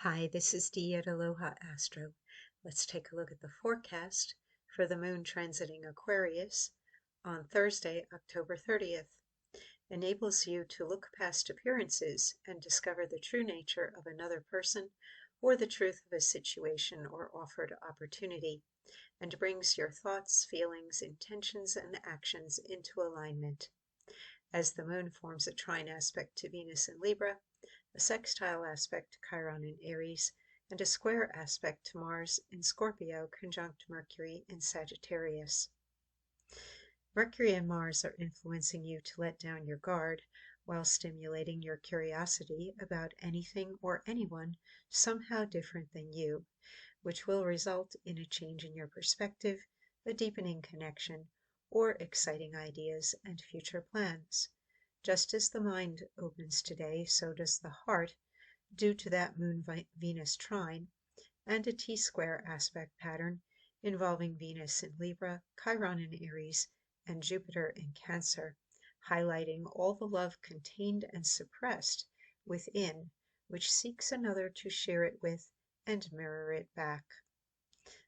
Hi, this is Dee at Aloha Astro. Let's take a look at the forecast for the moon transiting Aquarius on Thursday, October 30th. Enables you to look past appearances and discover the true nature of another person or the truth of a situation or offered opportunity, and brings your thoughts, feelings, intentions, and actions into alignment. As the moon forms a trine aspect to Venus in Libra, a sextile aspect to Chiron in Aries, and a square aspect to Mars in Scorpio conjunct Mercury in Sagittarius. Mercury and Mars are influencing you to let down your guard while stimulating your curiosity about anything or anyone somehow different than you, which will result in a change in your perspective, a deepening connection, or exciting ideas and future plans. Just as the mind opens today, so does the heart, due to that Moon-Venus trine, and a T-square aspect pattern involving Venus in Libra, Chiron in Aries, and Jupiter in Cancer, highlighting all the love contained and suppressed within, which seeks another to share it with and mirror it back.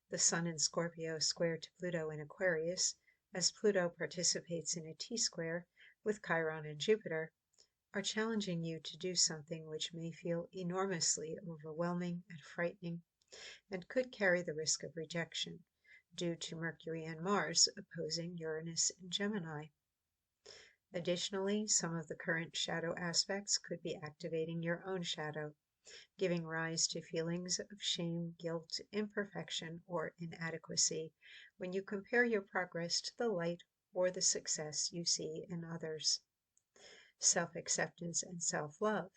The Sun in Scorpio square to Pluto in Aquarius, as Pluto participates in a T-square with Chiron and Jupiter, are challenging you to do something which may feel enormously overwhelming and frightening, and could carry the risk of rejection, due to Mercury and Mars opposing Uranus in Gemini. Additionally, some of the current shadow aspects could be activating your own shadow, giving rise to feelings of shame, guilt, imperfection, or inadequacy when you compare your progress to the light or the success you see in others. Self-acceptance and self-love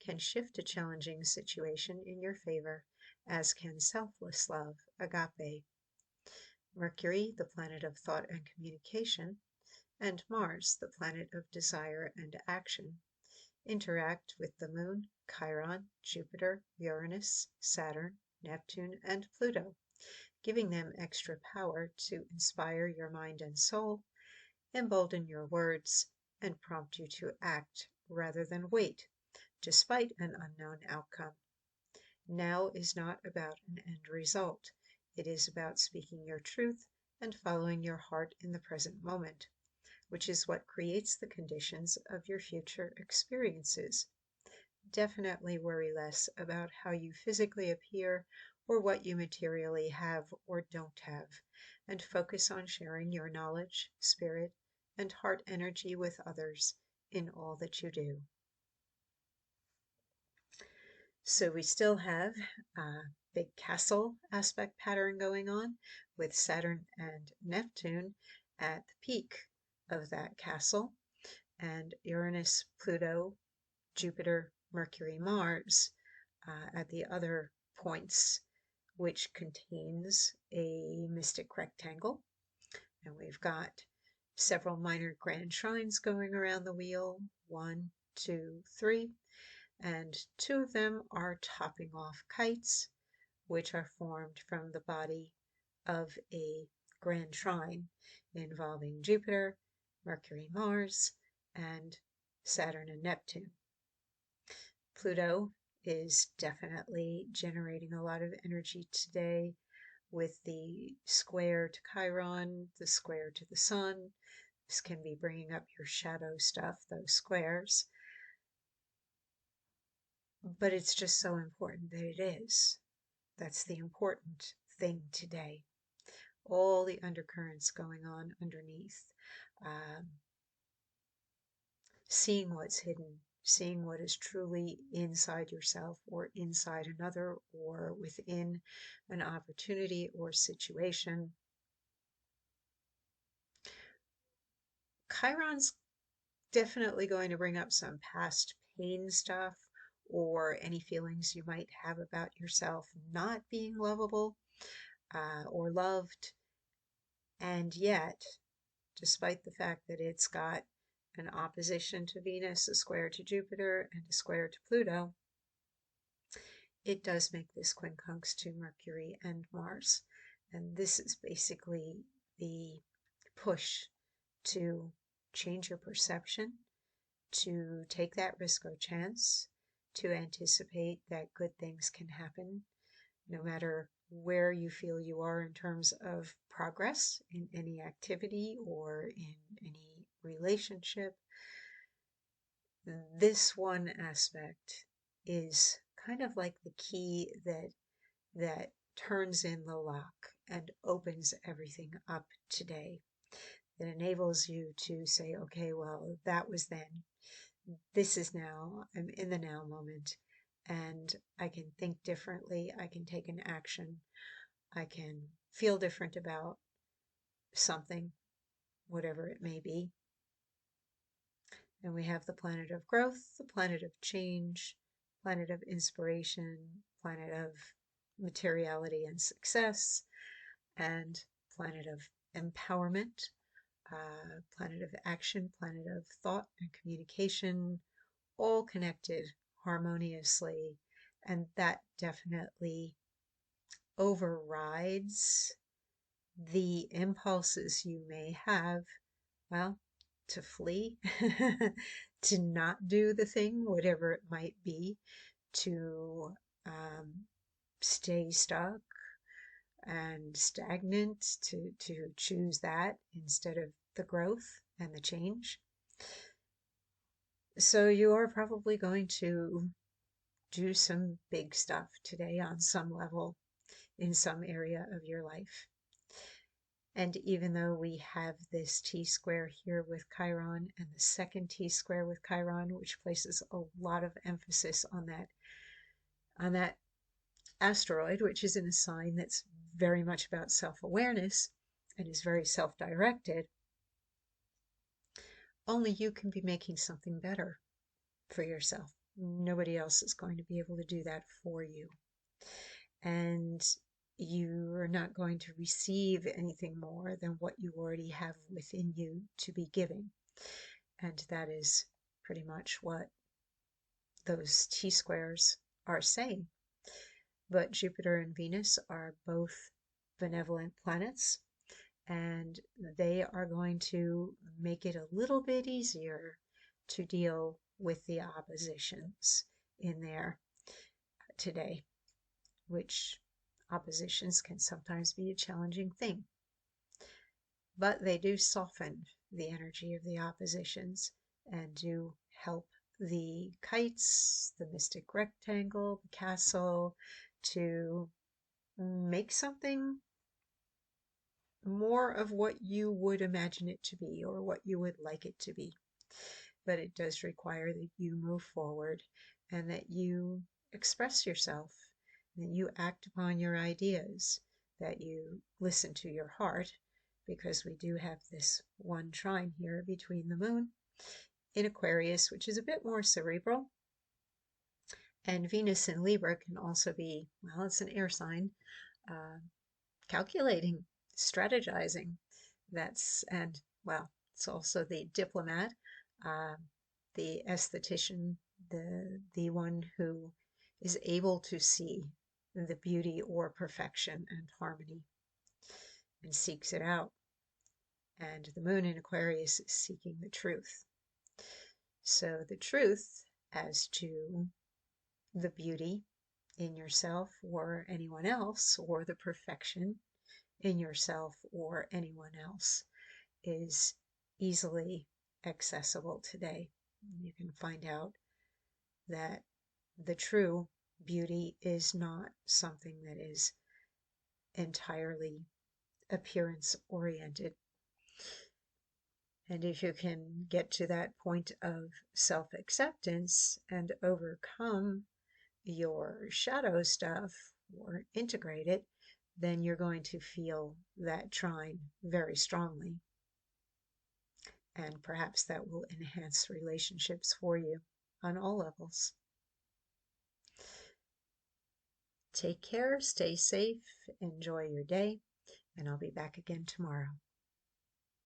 can shift a challenging situation in your favor, as can selfless love, agape. Mercury, the planet of thought and communication, and Mars, the planet of desire and action, interact with the Moon, Chiron, Jupiter, Uranus, Saturn, Neptune, and Pluto, giving them extra power to inspire your mind and soul, embolden your words, and prompt you to act rather than wait, despite an unknown outcome. Now is not about an end result. It is about speaking your truth and following your heart in the present moment, which is what creates the conditions of your future experiences. Definitely worry less about how you physically appear or what you materially have or don't have, and focus on sharing your knowledge, spirit, and heart energy with others in all that you do. So we still have a big castle aspect pattern going on with Saturn and Neptune at the peak of that castle, and Uranus, Pluto, Jupiter, Mercury, Mars at the other points, which contains a mystic rectangle. And we've got several minor grand shrines going around the wheel, 1, 2, 3, and 2 of them are topping off kites, which are formed from the body of a grand shrine involving Jupiter, Mercury, Mars, and Saturn and Neptune. Pluto is definitely generating a lot of energy today with the square to Chiron, the square to the Sun. This can be bringing up your shadow stuff, those squares. But it's just so important that it is. That's the important thing today. All the undercurrents going on underneath. Seeing what's hidden, seeing what is truly inside yourself or inside another or within an opportunity or situation. Chiron's definitely going to bring up some past pain stuff or any feelings you might have about yourself not being lovable or loved. And yet, despite the fact that it's got an opposition to Venus, a square to Jupiter, and a square to Pluto, it does make this quincunx to Mercury and Mars. And this is basically the push to change your perception, to take that risk or chance, to anticipate that good things can happen, no matter where you feel you are in terms of progress in any activity or in any relationship. This one aspect is kind of like the key that turns in the lock and opens everything up today. That enables you to say, okay, well, that was then. This is now. I'm in the now moment, and I can think differently. I can take an action. I can feel different about something, whatever it may be. And we have the planet of growth, the planet of change, planet of inspiration, planet of materiality and success, and planet of empowerment, planet of action, planet of thought and communication, all connected harmoniously. And that definitely overrides the impulses you may have, well, to flee, to not do the thing, whatever it might be, to stay stuck and stagnant, to choose that instead of the growth and the change. So you are probably going to do some big stuff today on some level in some area of your life. And even though we have this T-square here with Chiron and the second T-square with Chiron, which places a lot of emphasis on that asteroid, which is in a sign that's very much about self-awareness and is very self-directed, only you can be making something better for yourself. Nobody else is going to be able to do that for you. And you are not going to receive anything more than what you already have within you to be giving. And that is pretty much what those T-squares are saying. But Jupiter and Venus are both benevolent planets, and they are going to make it a little bit easier to deal with the oppositions in there today, which oppositions can sometimes be a challenging thing. But they do soften the energy of the oppositions and do help the kites, the mystic rectangle, the castle, to make something more of what you would imagine it to be or what you would like it to be. But it does require that you move forward and that you express yourself, that you act upon your ideas, that you listen to your heart, because we do have this one trine here between the moon in Aquarius, which is a bit more cerebral, and Venus in Libra can also be, well, it's an air sign, calculating, strategizing. And well, it's also the diplomat, the aesthetician, the one who is able to see the beauty or perfection and harmony and seeks it out. And the moon in Aquarius is seeking the truth. So the truth as to the beauty in yourself or anyone else, or the perfection in yourself or anyone else, is easily accessible today. You can find out that the true beauty is not something that is entirely appearance oriented. And if you can get to that point of self-acceptance and overcome your shadow stuff or integrate it, then you're going to feel that trine very strongly. And perhaps that will enhance relationships for you on all levels. Take care, stay safe, enjoy your day, and I'll be back again tomorrow.